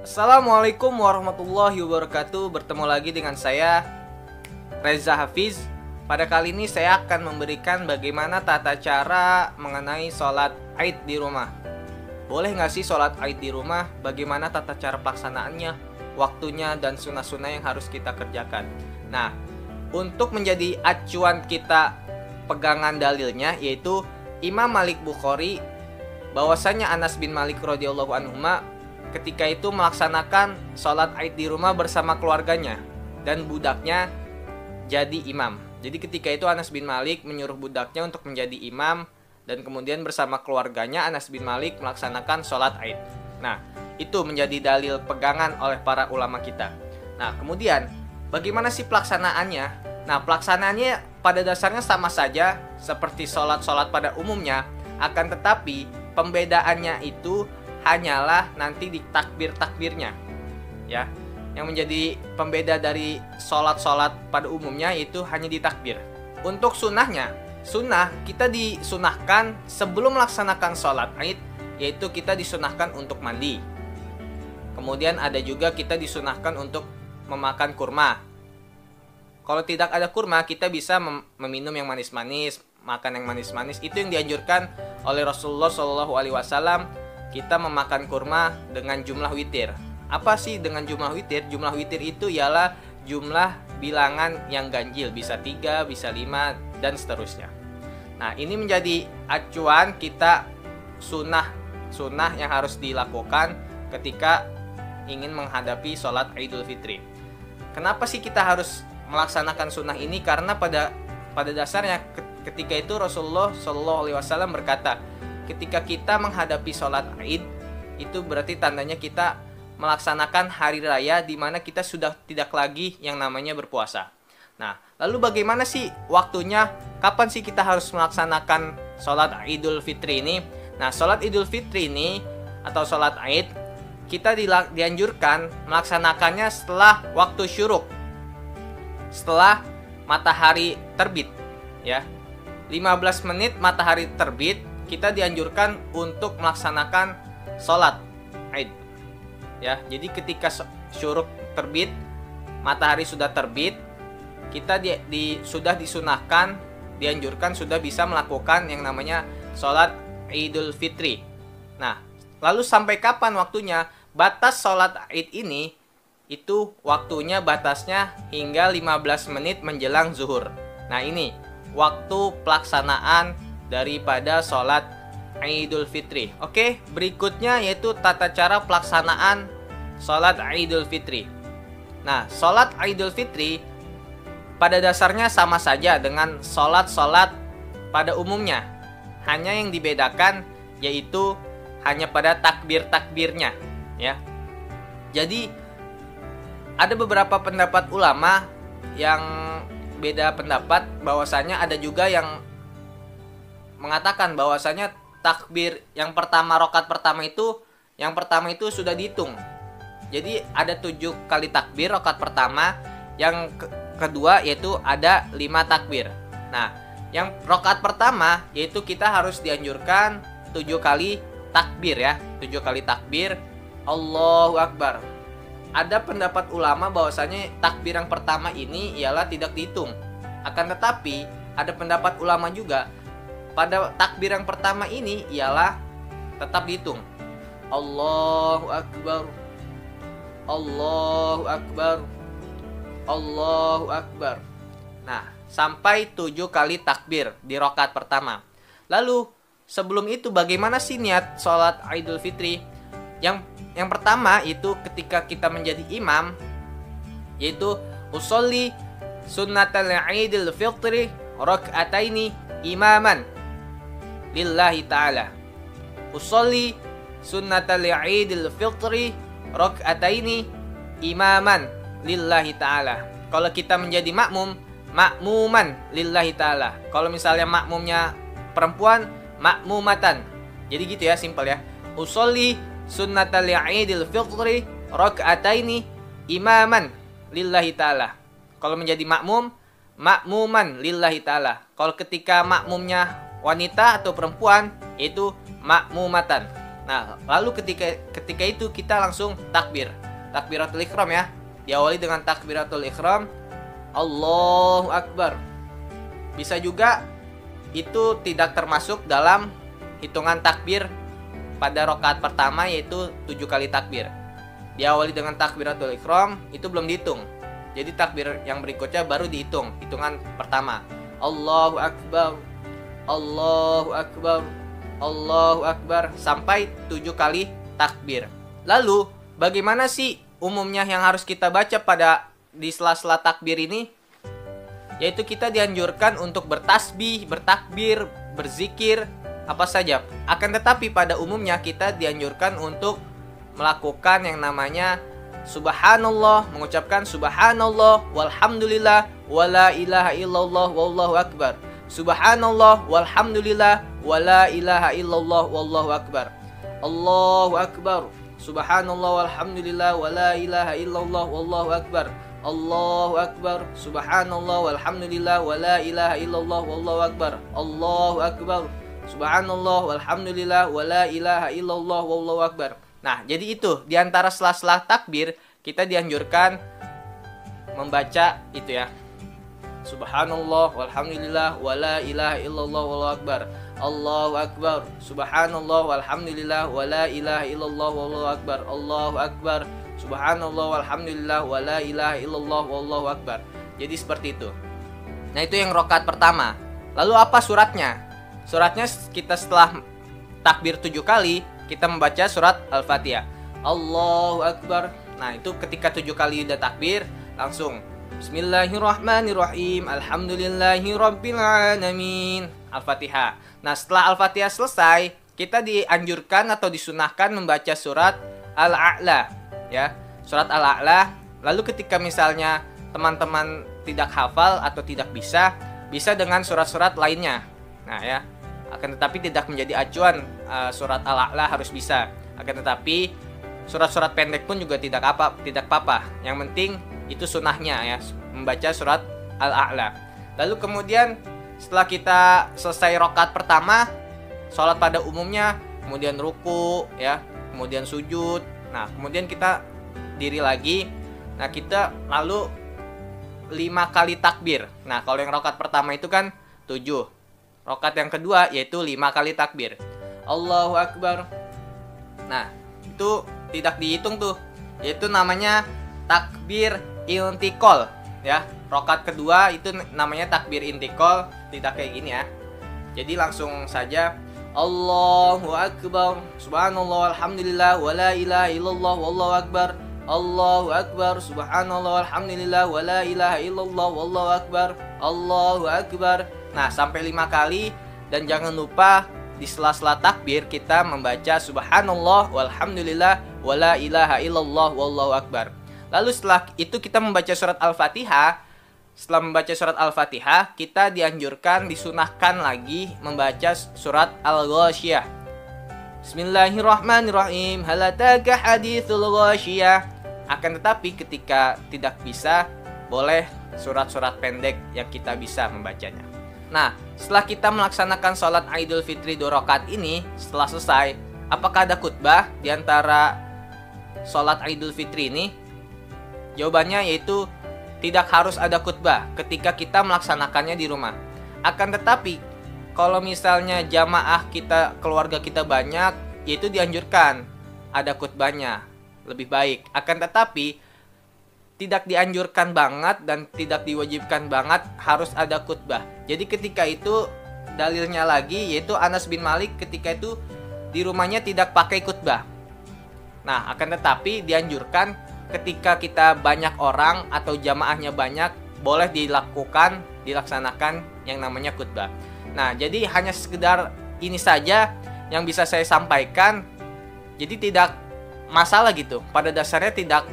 Assalamualaikum warahmatullahi wabarakatuh. Bertemu lagi dengan saya Reza Hafiz. Pada kali ini saya akan memberikan bagaimana tata cara mengenai sholat Aid di rumah. Boleh nggak sih sholat Aid di rumah? Bagaimana tata cara pelaksanaannya, waktunya, dan sunnah-sunnah yang harus kita kerjakan. Nah, untuk menjadi acuan kita pegangan dalilnya, yaitu Imam Malik Bukhari, bahwasanya Anas bin Malik radhiyallahu anhu ketika itu melaksanakan sholat Aid di rumah bersama keluarganya dan budaknya jadi imam. Jadi ketika itu Anas bin Malik menyuruh budaknya untuk menjadi imam dan kemudian bersama keluarganya Anas bin Malik melaksanakan sholat Aid. Nah, itu menjadi dalil pegangan oleh para ulama kita. Nah, kemudian bagaimana sih pelaksanaannya? Nah, pelaksanaannya pada dasarnya sama saja seperti sholat-sholat pada umumnya, akan tetapi pembedaannya itu hanyalah nanti di takbir-takbirnya, ya. Yang menjadi pembeda dari sholat-sholat pada umumnya itu hanya di takbir. Untuk sunnahnya, sunnah kita disunahkan sebelum melaksanakan sholat Aid, yaitu kita disunahkan untuk mandi. Kemudian ada juga kita disunahkan untuk memakan kurma. Kalau tidak ada kurma, kita bisa meminum yang manis-manis, makan yang manis-manis. Itu yang dianjurkan oleh Rasulullah SAW. Kita memakan kurma dengan jumlah witir. Apa sih dengan jumlah witir? Jumlah witir itu ialah jumlah bilangan yang ganjil, bisa 3, bisa 5, dan seterusnya. Nah, ini menjadi acuan kita sunnah yang harus dilakukan ketika ingin menghadapi sholat Idul Fitri. Kenapa sih kita harus melaksanakan sunnah ini? Karena pada dasarnya ketika itu Rasulullah SAW berkata, ketika kita menghadapi sholat Aid, itu berarti tandanya kita melaksanakan hari raya di mana kita sudah tidak lagi yang namanya berpuasa. Nah, lalu bagaimana sih waktunya? Kapan sih kita harus melaksanakan sholat Idul Fitri ini? Nah, sholat Idul Fitri ini atau sholat Aid, kita dianjurkan melaksanakannya setelah waktu syuruk, setelah matahari terbit, ya. 15 menit matahari terbit, kita dianjurkan untuk melaksanakan sholat Aid, ya. Jadi ketika syuruk terbit, matahari sudah terbit, kita sudah disunahkan, dianjurkan sudah bisa melakukan yang namanya sholat Idul Fitri. Nah, lalu sampai kapan waktunya? Batas sholat Aid ini itu waktunya batasnya hingga 15 menit menjelang zuhur. Nah, ini waktu pelaksanaan daripada sholat Idul Fitri. Oke, berikutnya yaitu tata cara pelaksanaan sholat Idul Fitri. Nah, sholat Idul Fitri pada dasarnya sama saja dengan sholat-sholat pada umumnya. Hanya yang dibedakan yaitu hanya pada takbir-takbirnya, ya. Jadi ada beberapa pendapat ulama yang beda pendapat, bahwasanya ada juga yang mengatakan bahwasanya takbir yang pertama, rakaat pertama itu, yang pertama itu sudah dihitung. Jadi ada 7 kali takbir rakaat pertama, yang kedua yaitu ada 5 takbir. Nah, yang rakaat pertama yaitu kita harus dianjurkan 7 kali takbir, ya. 7 kali takbir, Allahu Akbar. Ada pendapat ulama bahwasanya takbir yang pertama ini ialah tidak dihitung. Akan tetapi ada pendapat ulama juga pada takbir yang pertama ini ialah tetap dihitung. Allahu Akbar, Allahu Akbar, Allahu Akbar. Nah, sampai 7 kali takbir di rakaat pertama. Lalu sebelum itu bagaimana sih niat sholat Idul Fitri? Yang pertama itu ketika kita menjadi imam, yaitu usolli sunnatal Idul Fitri raka'ataini imaman lillahi ta'ala. Usolli sunnatal Idul Fitri raka'ataini imaman lillahi ta'ala. Kalau kita menjadi makmuman lillahi ta'ala. Kalau misalnya makmumnya perempuan, makmumatan. Jadi gitu ya, simpel ya. Usolli sunnatal Idul Fitri raka'ataini imaman lillahi ta'ala. Kalau menjadi makmuman lillahi ta'ala. Kalau ketika makmumnya wanita atau perempuan, itu makmumatan. Nah, lalu ketika itu kita langsung takbir. Takbiratul ihram ya. Diawali dengan takbiratul ihram. Allahu Akbar. Bisa juga itu tidak termasuk dalam hitungan takbir pada rakaat pertama, yaitu 7 kali takbir. Diawali dengan takbiratul ihram, itu belum dihitung. Jadi takbir yang berikutnya baru dihitung, hitungan pertama. Allahu Akbar, Allahu Akbar, Allahu Akbar, sampai 7 kali takbir. Lalu, bagaimana sih umumnya yang harus kita baca di sela-sela takbir ini? Yaitu kita dianjurkan untuk bertasbih, bertakbir, berzikir, apa saja. Akan tetapi pada umumnya kita dianjurkan untuk melakukan yang namanya subhanallah, mengucapkan subhanallah, walhamdulillah, wala ilaha illallah, wallahu akbar. Subhanallah, walhamdulillah, wala ilaha illallah, wallahu akbar. Allahu akbar. Subhanallah, walhamdulillah, wala ilaha illallah, wallahu akbar. Allahu akbar. Subhanallah, walhamdulillah, wala ilaha illallah, wallahu akbar. Allahu akbar. Subhanallah, walhamdulillah, wala ilaha illallah, wallahu akbar. Nah, jadi itu di antara sela-sela takbir kita dianjurkan membaca itu ya. Subhanallah, walhamdulillah, wala ilaha illallah, wallahu akbar. Allahu akbar. Subhanallah, walhamdulillah, wala ilaha illallah, wallahu akbar. Allahu akbar. Subhanallah, walhamdulillah, wala ilaha illallah, wallahu akbar. Jadi seperti itu. Nah, itu yang rakaat pertama. Lalu apa suratnya? Suratnya kita setelah takbir 7 kali, kita membaca surat Al-Fatihah. Allahu Akbar. Nah, itu ketika 7 kali udah takbir, langsung Bismillahirrahmanirrahim. Alhamdulillahirabbil alamin. Al-Fatihah. Nah, setelah Al-Fatihah selesai, kita dianjurkan atau disunahkan membaca surat Al-A'la, ya. Surat Al-A'la. Lalu ketika misalnya teman-teman tidak hafal atau tidak bisa dengan surat-surat lainnya. Nah, ya. Akan tetapi tidak menjadi acuan surat Al-A'la harus bisa. Akan tetapi surat-surat pendek pun juga tidak apa-apa. Yang penting itu sunahnya ya, membaca surat Al-A'la. Lalu kemudian setelah kita selesai rakaat pertama, sholat pada umumnya, kemudian ruku ya, kemudian sujud. Nah, kemudian kita diri lagi. Nah, kita lalu 5 kali takbir. Nah, kalau yang rakaat pertama itu kan 7. Rakaat yang kedua yaitu 5 kali takbir. Allahu Akbar. Nah, itu tidak dihitung tuh. Yaitu namanya takbir intikal ya. Rakaat kedua itu namanya takbir intikal, tidak kayak gini ya. Jadi langsung saja Allahu Akbar. Subhanallah, alhamdulillah, wala ilaha illallah, wallahu akbar. Allahu Akbar. Subhanallah, alhamdulillah, wala ilaha illallah, wallahu akbar. Allahu Akbar. Nah, sampai 5 kali. Dan jangan lupa di sela-sela takbir kita membaca subhanallah, walhamdulillah, wala ilaha illallah, wallahu akbar. Lalu setelah itu kita membaca surat Al-Fatihah. Setelah membaca surat Al-Fatihah, kita dianjurkan, disunahkan lagi membaca surat Al-Ghasyiyah. Bismillahirrahmanirrahim. Hal ataka haditsul ghasyiyah. Akan tetapi ketika tidak bisa, boleh surat-surat pendek yang kita bisa membacanya. Nah, setelah kita melaksanakan sholat Idul Fitri 2 rakaat ini, setelah selesai, apakah ada khutbah di antara sholat Idul Fitri ini? Jawabannya yaitu tidak harus ada khutbah ketika kita melaksanakannya di rumah. Akan tetapi, kalau misalnya jamaah kita, keluarga kita banyak, yaitu dianjurkan ada khutbahnya, lebih baik. Akan tetapi, tidak dianjurkan banget dan tidak diwajibkan banget harus ada khutbah. Jadi ketika itu dalilnya lagi yaitu Anas bin Malik ketika itu di rumahnya tidak pakai khutbah. Nah, akan tetapi dianjurkan ketika kita banyak orang atau jamaahnya banyak, boleh dilaksanakan yang namanya khutbah. Nah, jadi hanya sekedar ini saja yang bisa saya sampaikan. Jadi tidak masalah gitu. Pada dasarnya tidak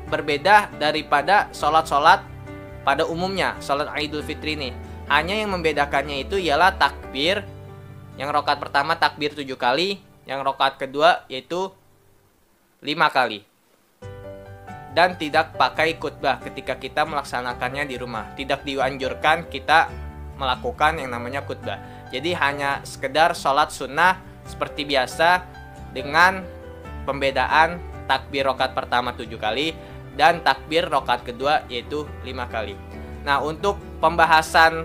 berbeda daripada sholat-sholat pada umumnya, sholat Idul Fitri ini. Hanya yang membedakannya itu ialah takbir. Yang rakaat pertama takbir 7 kali, yang rakaat kedua yaitu 5 kali. Dan tidak pakai khutbah ketika kita melaksanakannya di rumah. Tidak dianjurkan kita melakukan yang namanya khutbah. Jadi hanya sekedar sholat sunnah seperti biasa dengan pembedaan takbir rakaat pertama 7 kali dan takbir rakaat kedua yaitu 5 kali. Nah, untuk pembahasan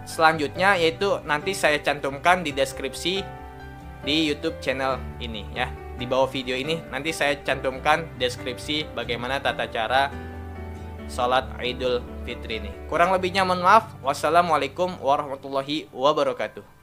selanjutnya yaitu nanti saya cantumkan di deskripsi di YouTube channel ini ya. Di bawah video ini nanti saya cantumkan deskripsi bagaimana tata cara sholat Idul Fitri ini. Kurang lebihnya mohon maaf. Wassalamualaikum warahmatullahi wabarakatuh.